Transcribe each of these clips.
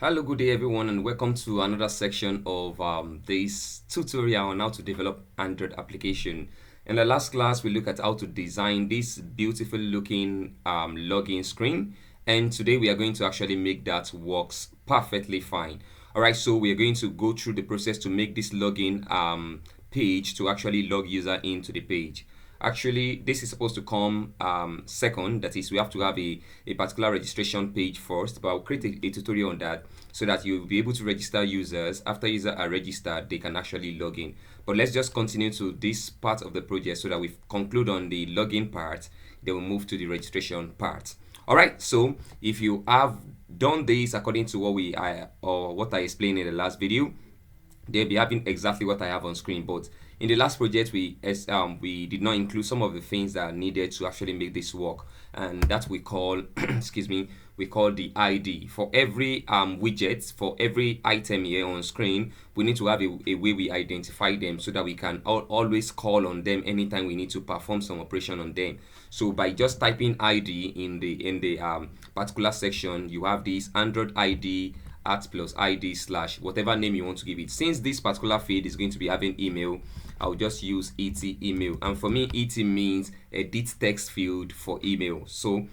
Hello, good day everyone, and welcome to another section of this tutorial on how to develop Android application. In the last class, we looked at how to design this beautiful looking login screen, and today we are going to actually make that works perfectly fine. All right, so we are going to go through the process to make this login page to actually log user into the page. Actually, this is supposed to come second. That is, we have to have a particular registration page first, but I'll create a tutorial on that so that you'll be able to register users. After users are registered, they can actually log in. But let's just continue to this part of the project so that we conclude on the login part, then we'll move to the registration part. All right, so if you have done this according to what I explained in the last video, they'll be having exactly what I have on screen. But in the last project, we did not include some of the things that are needed to actually make this work, and that we call excuse me, we call the ID. For every widget, for every item here on screen, we need to have a way we identify them so that we can always call on them anytime we need to perform some operation on them. So by just typing ID in the particular section, you have this Android ID @+id/ whatever name you want to give it. Since this particular field is going to be having email, I'll just use ET email, and for me ET means edit text field for email. So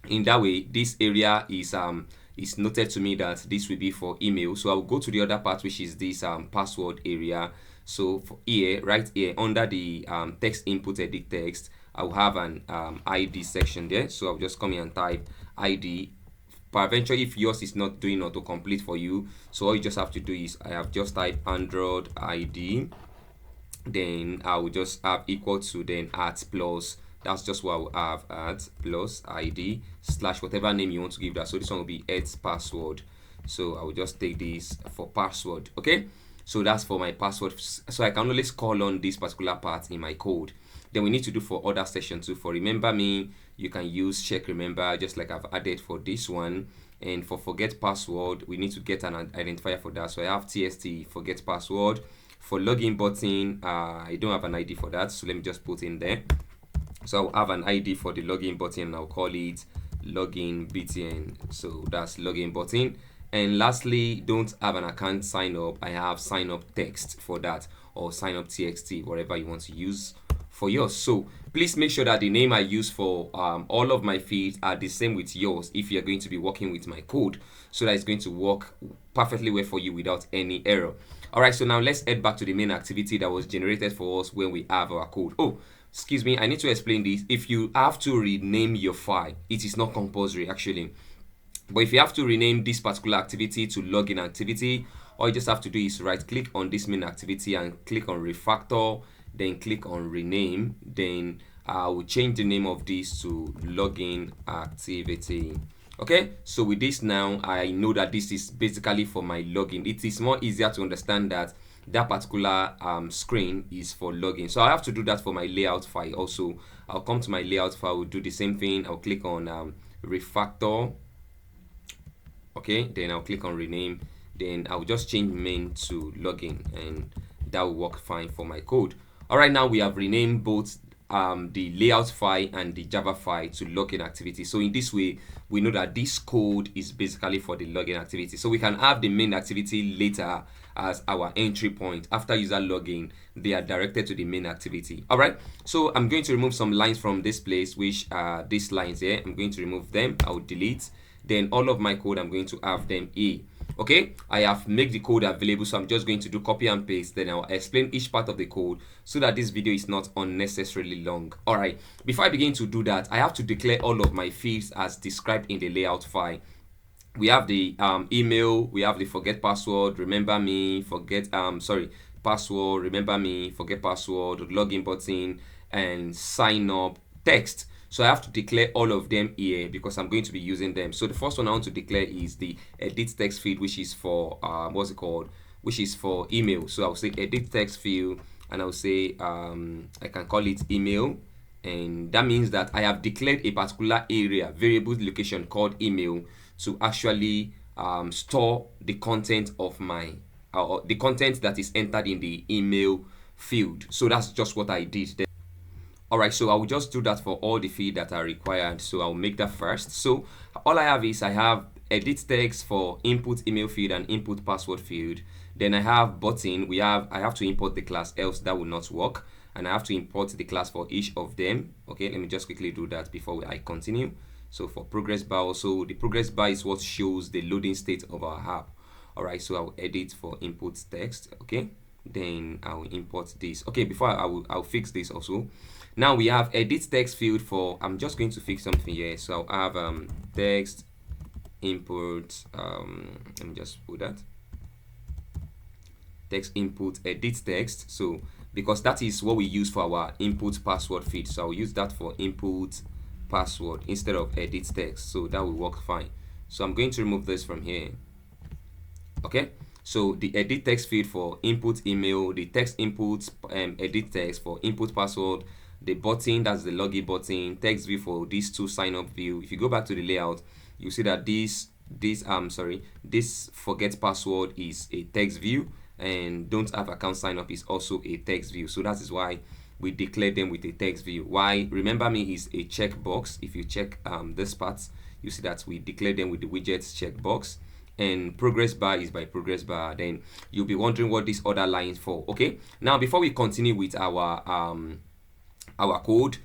in that way, this area is noted to me that this will be for email. So I'll go to the other part, which is this password area. So for here, right here under the text input edit text, I'll have an ID section there. So I'll just come here and type ID. Eventually, if yours is not doing autocomplete for you, so all you just have to do is I have just typed Android ID, then I will just have equal to then @+. That's just what I will have @+id/ whatever name you want to give that. So this one will be password. So I will just take this for password. Okay, so that's for my password. So I can always call on this particular part in my code. Then we need to do for other sections too. For remember me, you can use check remember, just like I've added for this one. And for forget password, we need to get an identifier for that. So I have tst forget password. For login button, I don't have an ID for that, so let me just put in there. So I'll have an ID for the login button. I'll call it login btn. So that's login button. And lastly, don't have an account sign up. I have sign up text for that, or sign up txt, whatever you want to use for yours. So please make sure that the name I use for all of my fields are the same with yours if you're going to be working with my code, so that it's going to work perfectly well for you without any error. All right, so now let's head back to the main activity that was generated for us when we have our code. Oh, excuse me, I need to explain this. If you have to rename your file, it is not compulsory actually. But if you have to rename this particular activity to login activity, all you just have to do is right click on this main activity and click on refactor, then click on rename. Then I will change the name of this to login activity. Okay, so with this now, I know that this is basically for my login. It is more easier to understand that that particular screen is for login. So I have to do that for my layout file also. I'll come to my layout file, do the same thing. I'll click on refactor. Okay, then I'll click on rename. Then I'll just change main to login, and that will work fine for my code. All right, now we have renamed both the layout file and the Java file to login activity. So in this way, we know that this code is basically for the login activity. So we can have the main activity later as our entry point. After user login, they are directed to the main activity. All right, so I'm going to remove some lines from this place, which are these lines here. I'm going to remove them. I will delete. Then all of my code, I'm going to have them here. Okay, I have made the code available, so I'm just going to do copy and paste. Then I'll explain each part of the code so that this video is not unnecessarily long. All right, before I begin to do that, I have to declare all of my fields as described in the layout file. We have the email, we have the forget password, remember me, password, remember me, forget password, login button, and sign up text. So I have to declare all of them here because I'm going to be using them. So the first one I want to declare is the edit text field, which is for which is for email. So I'll say edit text field, and I'll say I can call it email, and that means that I have declared a particular area, variable location called email, to actually store the content of my the content that is entered in the email field. So that's just what I did. All right, so I will just do that for all the fields that are required. So I'll make that first. So all I have is I have edit text for input email field and input password field. Then I have button. I have to import the class, else that will not work. And I have to import the class for each of them. Okay, let me just quickly do that before I continue. So for progress bar also, the progress bar is what shows the loading state of our app. All right, so I'll edit for input text. Okay, then I'll import this. Okay, before I'll fix this also. Now we have edit text field for, I'm just going to fix something here. So I'll have text input, let me just put that, text input edit text. So because that is what we use for our input password field, so I'll use that for input password instead of edit text, so that will work fine. So I'm going to remove this from here. Okay, so the edit text field for input email, the text input edit text for input password, the button, that's the login button, text view for these two sign up view. If you go back to the layout, you see that this forget password is a text view, and don't have account sign up is also a text view. So that is why we declare them with a text view. Why remember me is a checkbox. If you check this part, you see that we declare them with the widgets checkbox, and progress bar is by progress bar. Then you'll be wondering what this other line is for. Okay, now before we continue with our code,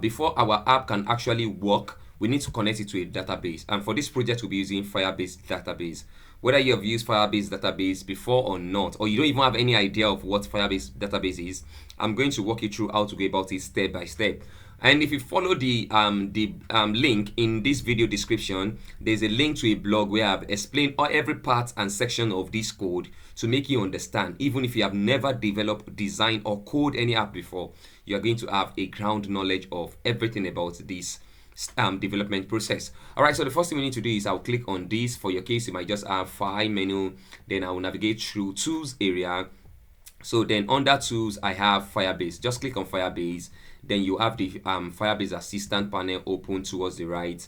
before our app can actually work, we need to connect it to a database. And for this project, we'll be using Firebase database. Whether you have used Firebase database before or not, or you don't even have any idea of what Firebase database is, I'm going to walk you through how to go about it step by step. And if you follow the link in this video description, there's a link to a blog where I've explained every part and section of this code to make you understand. Even if you have never developed, designed, or code any app before, you are going to have a ground knowledge of everything about this development process. All right, so the first thing we need to do is I'll click on this. For your case, you might just have file menu, then I will navigate through tools area. So then under tools, I have Firebase. Just click on Firebase. Then you have the Firebase assistant panel open towards the right.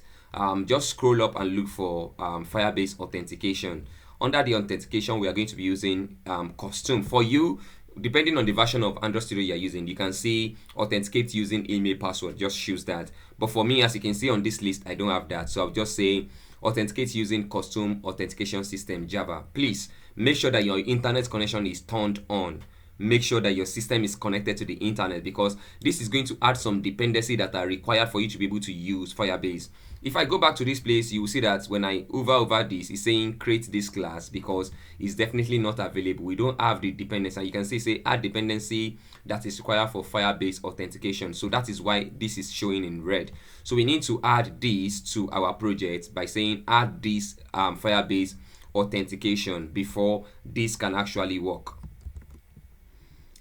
Just scroll up and look for Firebase authentication. Under the authentication, we are going to be using custom. For you, depending on the version of Android Studio you're using, you can see authenticate using email password. Just choose that. But for me, as you can see on this list, I don't have that. So I'll just say authenticate using custom authentication system Java. Please make sure that your internet connection is turned on. Make sure that your system is connected to the internet, because this is going to add some dependency that are required for you to be able to use Firebase. If I go back to this place, you will see that when I hover over this, it's saying create this class because it's definitely not available. We don't have the dependency. And you can see say add dependency that is required for Firebase authentication. So that is why this is showing in red. So we need to add this to our project by saying add this Firebase authentication before this can actually work.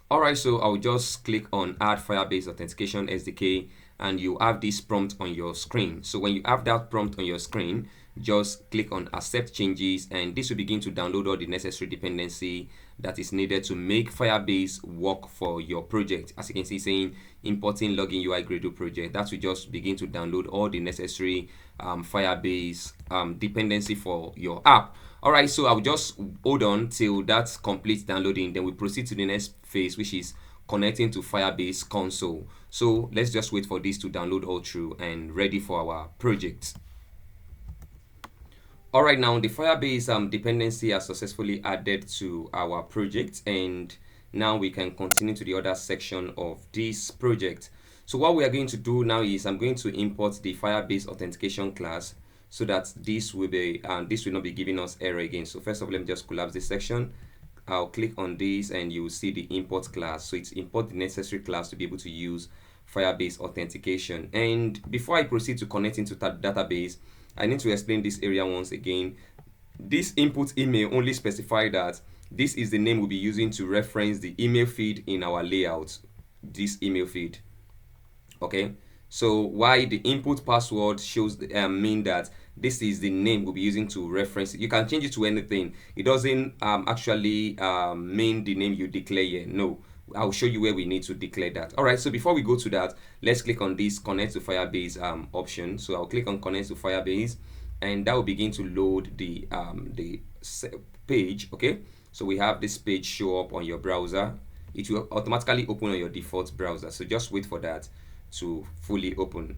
Alright, so I'll just click on add Firebase authentication SDK, and you have this prompt on your screen. So when you have that prompt on your screen, just click on accept changes, and this will begin to download all the necessary dependency that is needed to make Firebase work for your project. As you can see, saying importing login UI Gradle project, that will just begin to download all the necessary Firebase dependency for your app. Alright, so I'll just hold on till that's complete downloading, then we proceed to the next phase, which is connecting to Firebase console. So let's just wait for this to download all through and ready for our project. Alright, now the Firebase dependency has successfully added to our project, and now we can continue to the other section of this project. So what we are going to do now is I'm going to import the Firebase authentication class, so that this will not be giving us error again. So first of all, let me just collapse this section. I'll click on this and you will see the import class. So it's import the necessary class to be able to use Firebase authentication. And before I proceed to connect into that database, I need to explain this area once again. This input email only specify that this is the name we'll be using to reference the email feed in our layout, this email feed. Okay, so why the input password shows mean that this is the name we'll be using to reference it. You can change it to anything. It doesn't actually mean the name you declare here. No, I'll show you where we need to declare that. All right, so before we go to that, let's click on this connect to Firebase option. So I'll click on connect to Firebase, and that will begin to load the page. Okay, so we have this page show up on your browser. It will automatically open on your default browser, so just wait for that to fully open.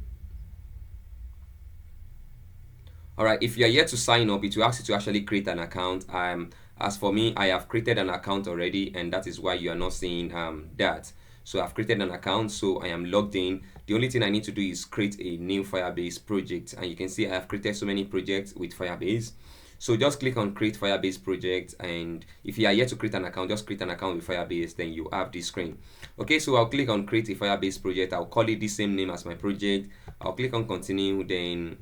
All right, if you are yet to sign up, it will ask you to actually create an account. As for me, I have created an account already, and that is why you are not seeing that. So I've created an account, so I am logged in. The only thing I need to do is create a new Firebase project, and you can see I have created so many projects with Firebase. So just click on create Firebase project, and if you are yet to create an account, just create an account with Firebase, then you have this screen. Okay, so I'll click on create a Firebase project. I'll call it the same name as my project. I'll click on continue, then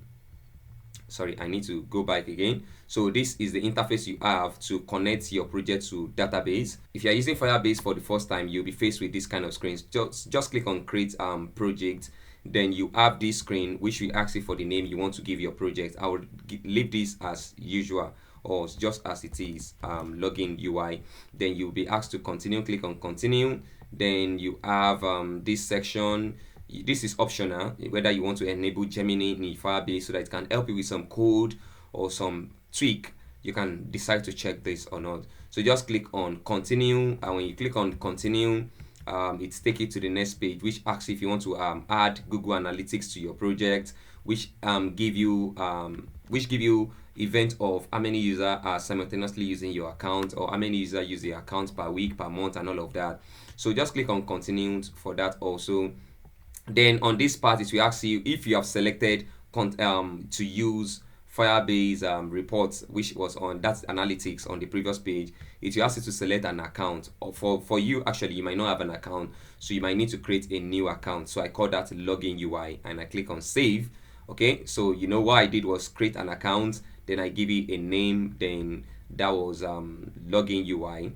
sorry, I need to go back again. So this is the interface you have to connect your project to database. If you're using Firebase for the first time, you'll be faced with this kind of screens. Just click on create project, then you have this screen which will ask you for the name you want to give your project. I will leave this as usual or just as it is, login UI. Then you'll be asked to continue. Click on continue. Then you have this section. This is optional whether you want to enable Gemini in Firebase so that it can help you with some code or some tweak. You can decide to check this or not. So just click on continue, and when you click on continue, it takes you to the next page, which asks if you want to add Google Analytics to your project, which give you event of how many users are simultaneously using your account, or how many users use the account per week, per month, and all of that. So just click on continue for that also. Then on this part, it will ask you if you have selected to use Firebase reports, which was on that analytics on the previous page. It will ask you to select an account. Or for you, actually, you might not have an account, so you might need to create a new account. So I call that login UI, and I click on save. Okay, so you know what I did was create an account, then I give it a name, then that was login UI.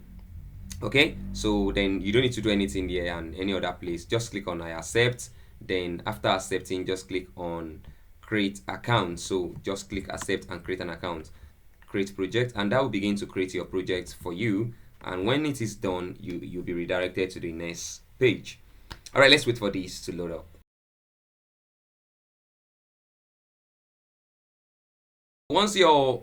Okay, so then you don't need to do anything here and any other place. Just click on I accept. Then after accepting, just click on create account. So just click accept and create an account, create project, and that will begin to create your project for you. And when it is done, you'll be redirected to the next page. All right, let's wait for this to load up. Once your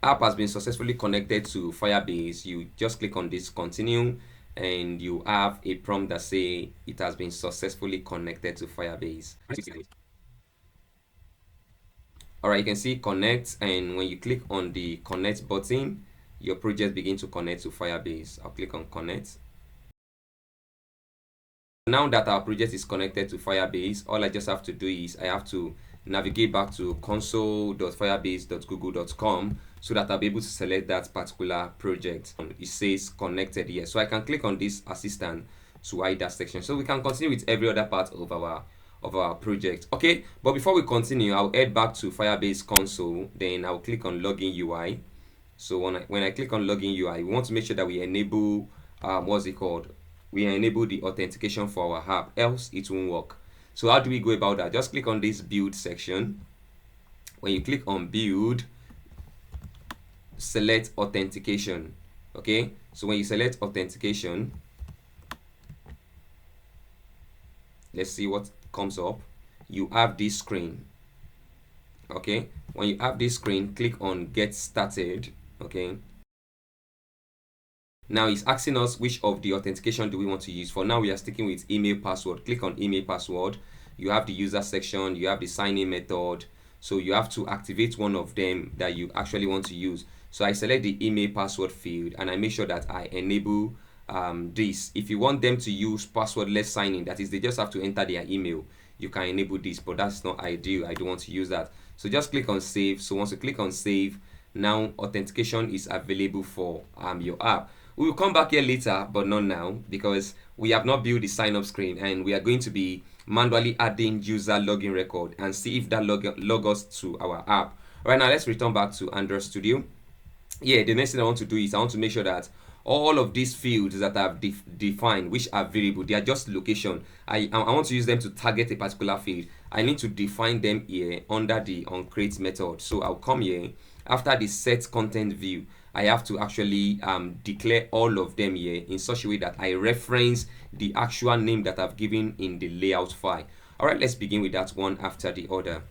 app has been successfully connected to Firebase, you just click on this continue, and you have a prompt that say it has been successfully connected to Firebase. All right, you can see connect, and when you click on the connect button, your project begin to connect to Firebase. I'll click on connect. Now that our project is connected to Firebase, all I just have to do is I have to navigate back to console.firebase.google.com so that I'll be able to select that particular project. It says connected here, so I can click on this assistant to hide that section. So we can continue with every other part of our project. Okay, but before we continue, I'll head back to Firebase console. Then I'll click on login UI. So when I click on login UI, we want to make sure that we enable what's it called? We enable the authentication for our app, else it won't work. So how do we go about that? Just click on this build section. When you click on build, select authentication. Okay, so when you select authentication, let's see what comes up. You have this screen. Okay, when you have this screen, click on get started. Okay, now it's asking us which of the authentication do we want to use. For now, we are sticking with email password. Click on email password. You have the user section, you have the sign in method, so you have to activate one of them that you actually want to use. So I select the email password field, and I make sure that I enable this. If you want them to use passwordless signing, that is, they just have to enter their email, you can enable this, but that's not ideal. I don't want to use that. So just click on save. So once you click on save, now authentication is available for your app. We will come back here later, but not now, because we have not built the sign up screen, and we are going to be manually adding user login record and see if that log us to our app. Right now, let's return back to Android Studio. Yeah, the next thing I want to do is I want to make sure that all of these fields that I've defined, which are variable, they are just location. I want to use them to target a particular field. I need to define them here under the onCreate method. So I'll come here after the set content view. I have to actually declare all of them here in such a way that I reference the actual name that I've given in the layout file. All right, let's begin with that one after the other.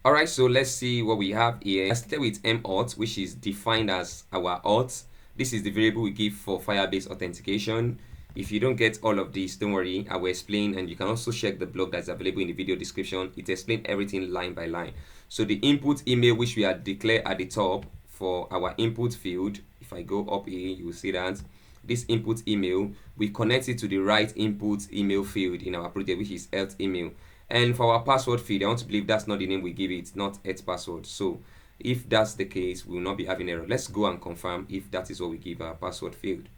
All right, so let's see what we have here. I start with mauth, which is defined as our auth. This is the variable we give for Firebase authentication. If you don't get all of this, don't worry, I will explain, and you can also check the blog that's available in the video description. It explains everything line by line. So the input email which we had declared at the top for our input field, if I go up here, you will see that this input email, we connect it to the right input email field in our project, which is health email. And for our password field, I want to believe that's not the name we give it, not health password. So if that's the case, we will not be having error. Let's go and confirm if that is what we give our password field.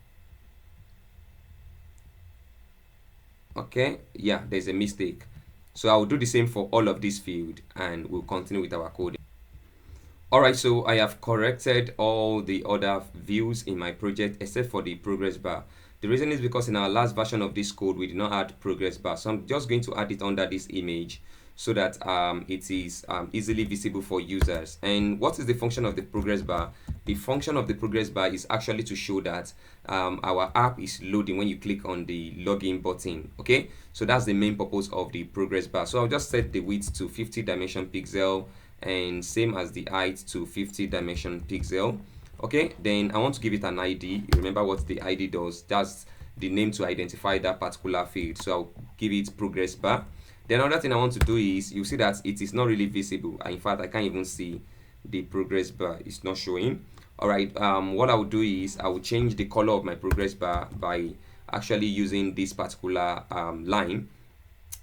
Okay, yeah, there's a mistake. So I will do the same for all of this field and we'll continue with our coding. Alright, so I have corrected all the other views in my project except for the progress bar. The reason is because in our last version of this code, we did not add progress bar. So I'm just going to add it under this image so that it is easily visible for users. And what is the function of the progress bar? The function of the progress bar is actually to show that our app is loading when you click on the login button. Okay, so that's the main purpose of the progress bar. So I'll just set the width to 50 dimension pixel and same as the height to 50 dimension pixel. Okay, then I want to give it an ID. Remember what the ID does, that's the name to identify that particular field. So I'll give it progress bar. Then another thing I want to do is, you see that it is not really visible. In fact, I can't even see the progress bar, it's not showing. All right, what I will do is I will change the color of my progress bar by actually using this particular line,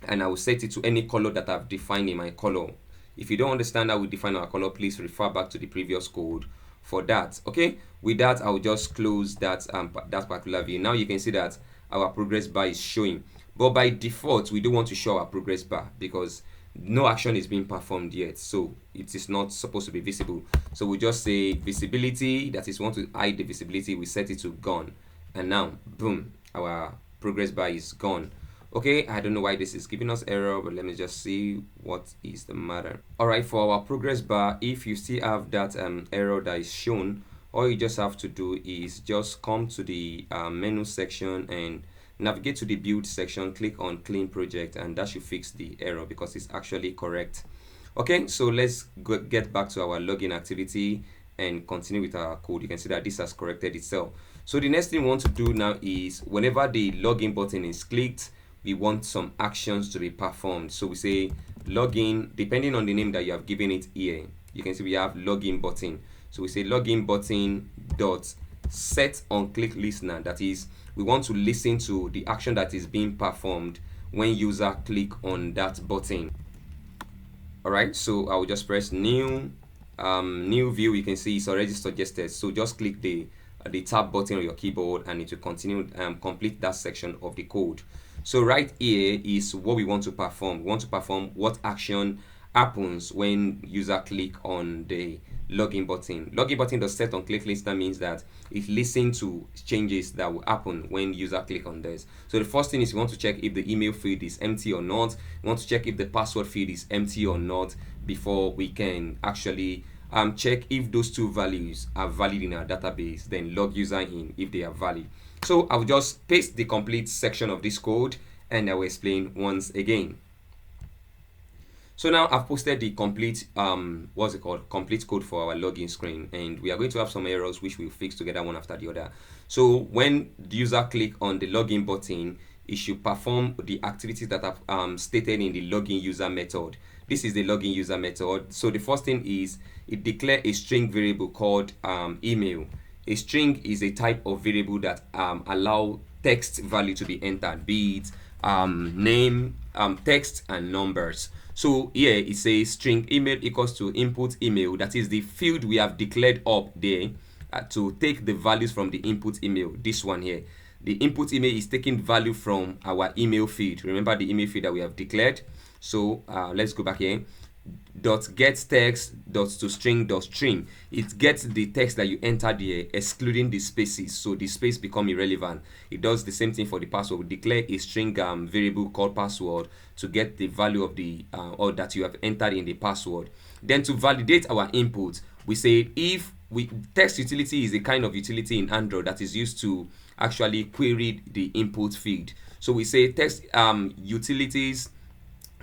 and I will set it to any color that I've defined in my color. If you don't understand how we define our color, please refer back to the previous code for that. Okay, with that I'll just close that that particular view. Now you can see that our progress bar is showing, but by default we don't want to show our progress bar because no action is being performed yet, so it is not supposed to be visible. So we just say visibility, that is, we want to hide the visibility, we set it to gone, and now boom, our progress bar is gone. Okay, I don't know why this is giving us error, but let me just see what is the matter. All right, for our progress bar, if you still have that error that is shown, all you just have to do is just come to the menu section and navigate to the build section, click on clean project, and that should fix the error because it's actually correct. Okay, so let's get back to our login activity and continue with our code. You can see that this has corrected itself. So the next thing we want to do now is whenever the login button is clicked, we want some actions to be performed. So we say login, depending on the name that you have given it here. You can see we have login button. So we say login button dot set on click listener. That is, we want to listen to the action that is being performed when user click on that button. All right, so I will just press new view. You can see it's already suggested. So just click the tab button on your keyboard and it will continue complete that section of the code. So right here is what we want to perform. We want to perform what action happens when user click on the login button. Login button does set on click listener means that it listens to changes that will happen when user click on this. So the first thing is we want to check if the email field is empty or not. We want to check if the password field is empty or not before we can actually check if those two values are valid in our database, then log user in if they are valid. So I'll just paste the complete section of this code and I will explain once again. So now I've posted the complete complete code for our login screen, and we are going to have some errors which we'll fix together one after the other. So when the user click on the login button, it should perform the activities that are stated in the login user method. This is the login user method. So the first thing is it declares a string variable called email. A string is a type of variable that allow text value to be entered, be it name, text, and numbers. So here it says string email equals to input email. That is the field we have declared up there to take the values from the input email. This one here, the input email is taking value from our email field. Remember the email field that we have declared. So let's go back here. Dot get text dot to string dot string, it gets the text that you entered here excluding the spaces, so the space become irrelevant. It does the same thing for the password. We declare a string variable called password to get the value of the or that you have entered in the password. Then to validate our input, we say if text utility is a kind of utility in Android that is used to actually query the input field. So we say text utilities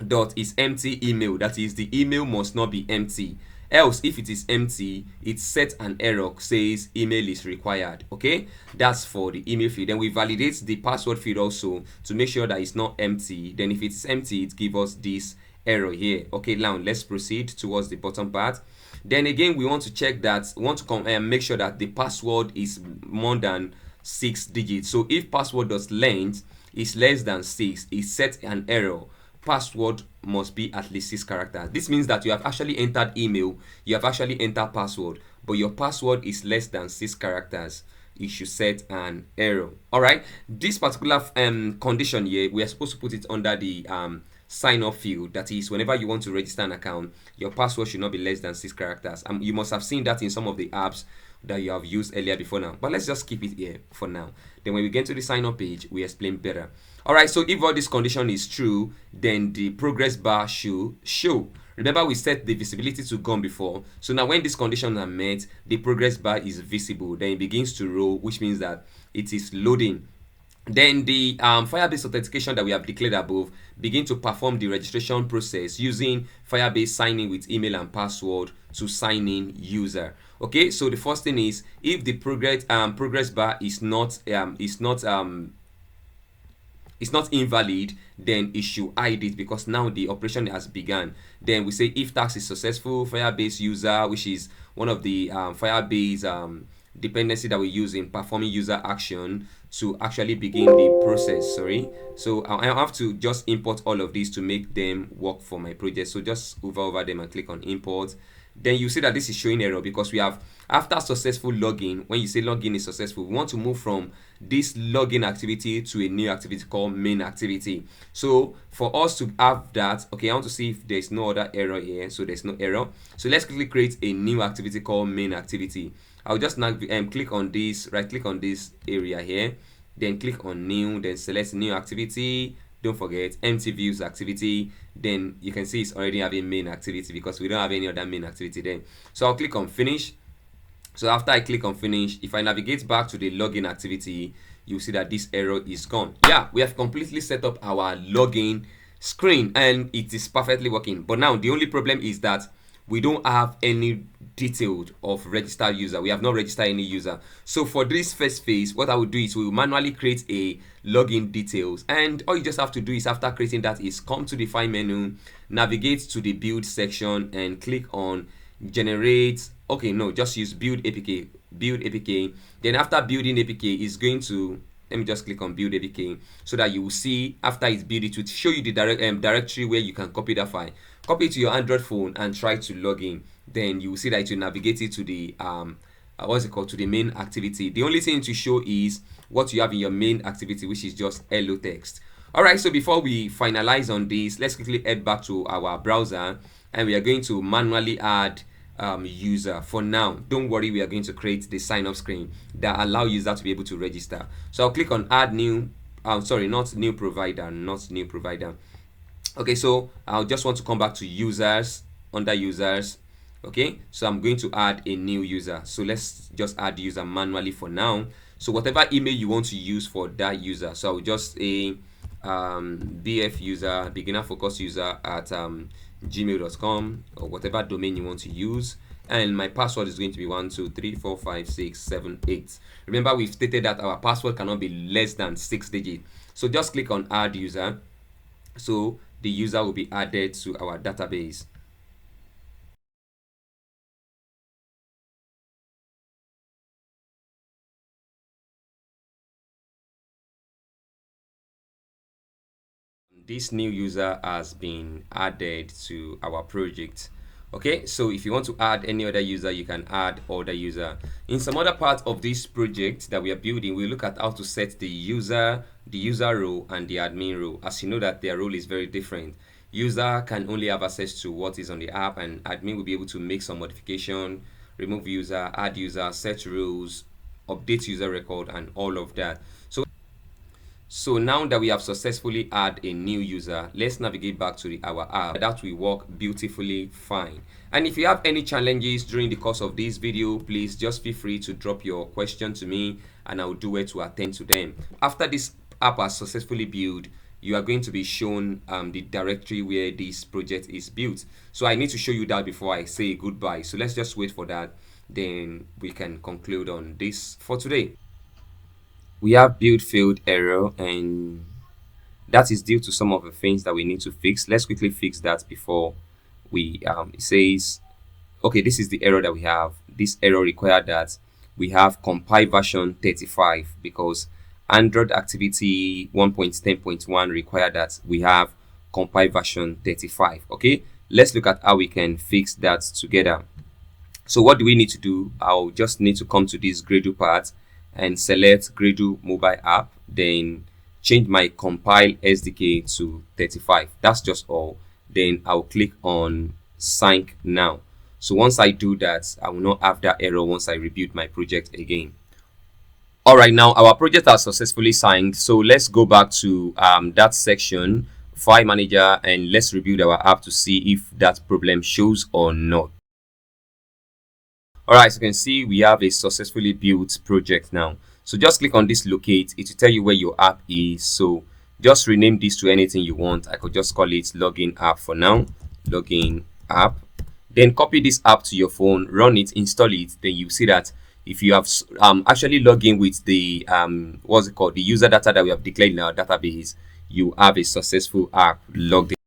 dot is empty email, that is the email must not be empty, else if it is empty it sets an error says email is required. Okay, that's for the email field. Then we validate the password field also to make sure that it's not empty. Then if it's empty it gives us this error here. Okay, now let's proceed towards the bottom part. Then again, we want to check that, we want to make sure that the password is more than 6 digits. So if password dot length is less than 6, it sets an error. Password must be at least 6 characters. This means that you have actually entered email, you have actually entered password, but your password is less than 6 characters. It should set an error. All right, this particular condition here, we are supposed to put it under the sign up field. That is, whenever you want to register an account, your password should not be less than 6 characters. You must have seen that in some of the apps that you have used earlier before now, but let's just keep it here for now. Then when we get to the sign up page, we explain better. All right, so if all this condition is true, then the progress bar should show. Remember, we set the visibility to gone before, so now when these conditions are met, the progress bar is visible. Then it begins to roll, which means that it is loading. Then the Firebase authentication that we have declared above begin to perform the registration process using Firebase sign in with email and password to sign in user. Okay, so the first thing is, if the progress bar is not it's not invalid, then it should hide it because now the operation has begun. Then we say if task is successful, Firebase user, which is one of the Firebase dependency that we use in performing user action to actually begin the process. Sorry, so I have to just import all of these to make them work for my project. So just hover over them and click on import. Then you see that this is showing error because we have, after successful login, when you say login is successful, we want to move from this login activity to a new activity called main activity. So for us to have that, okay, I want to see if there's no other error here. So there's no error, so let's quickly create a new activity called main activity. I'll just now click on this, right click on this area here, then click on new, then select new activity. Don't forget empty views activity. Then you can see it's already having main activity because we don't have any other main activity there. So I'll click on finish. So after I click on finish, if I navigate back to the login activity, you'll see that this error is gone. Yeah, we have completely set up our login screen and it is perfectly working. But now the only problem is that we don't have any detailed of registered user. We have not registered any user. So for this first phase, what I will do is we will manually create a login details, and all you just have to do is, after creating that, is come to the file menu, navigate to the build section and click on generate. Okay, no, just use build apk. Then after building apk, is going to, let me just click on build apk so that you will see after it's built, it will show you the directory where you can copy that file. Copy it to your Android phone and try to log in. Then you will see that it will navigate it to the what's it called, to the main activity. The only thing to show is what you have in your main activity, which is just hello text. All right, so before we finalize on this, let's quickly head back to our browser and we are going to manually add user. For now, don't worry, we are going to create the sign up screen that allow user to be able to register. So I'll click on add new, sorry, not new provider. Okay, so I'll just want to come back to users, under users. Okay, so I'm going to add a new user. So let's just add user manually for now. So whatever email you want to use for that user, so I'll just say bf user, beginner focus user at gmail.com, or whatever domain you want to use, and my password is going to be 1234567 8. Remember, we've stated that our password cannot be less than 6 digits. So just click on add user, so the user will be added to our database. This new user has been added to our project. Okay, so if you want to add any other user, you can add other user. In some other part of this project that we are building, we look at how to set the user role and the admin role. As you know that their role is very different. User can only have access to what is on the app, and admin will be able to make some modification, remove user, add user, set rules, update user record, and all of that. So now that we have successfully added a new user, let's navigate back to our app. That will work beautifully fine. And if you have any challenges during the course of this video, please just feel free to drop your question to me and I'll do it to attend to them. After this app has successfully built, you are going to be shown the directory where this project is built. So I need to show you that before I say goodbye. So let's just wait for that. Then we can conclude on this for today. We have build failed error, and That is due to some of the things that we need to fix. Let's quickly fix that before we it says, okay, this is the error that we have. This error required that we have compile version 35 because Android activity 1.10.1 require that we have compile version 35. Okay, let's look at how we can fix that together. So what do we need to do? I'll just need to come to this Gradle part and select Gradle mobile app, then change my compile SDK to 35. That's just all. Then I'll click on sync now. So once I do that, I will not have that error once I rebuild my project again. All right, now our project has successfully signed. So let's go back to that section, file manager, and let's rebuild our app to see if that problem shows or not. All right, so you can see we have a successfully built project now. So just click on this locate. It will tell you where your app is. So just rename this to anything you want. I could just call it login app for now. Login app. Then copy this app to your phone, run it, install it. Then you see that if you have actually log in with the what's it called, the user data that we have declared in our database, you have a successful app logged in.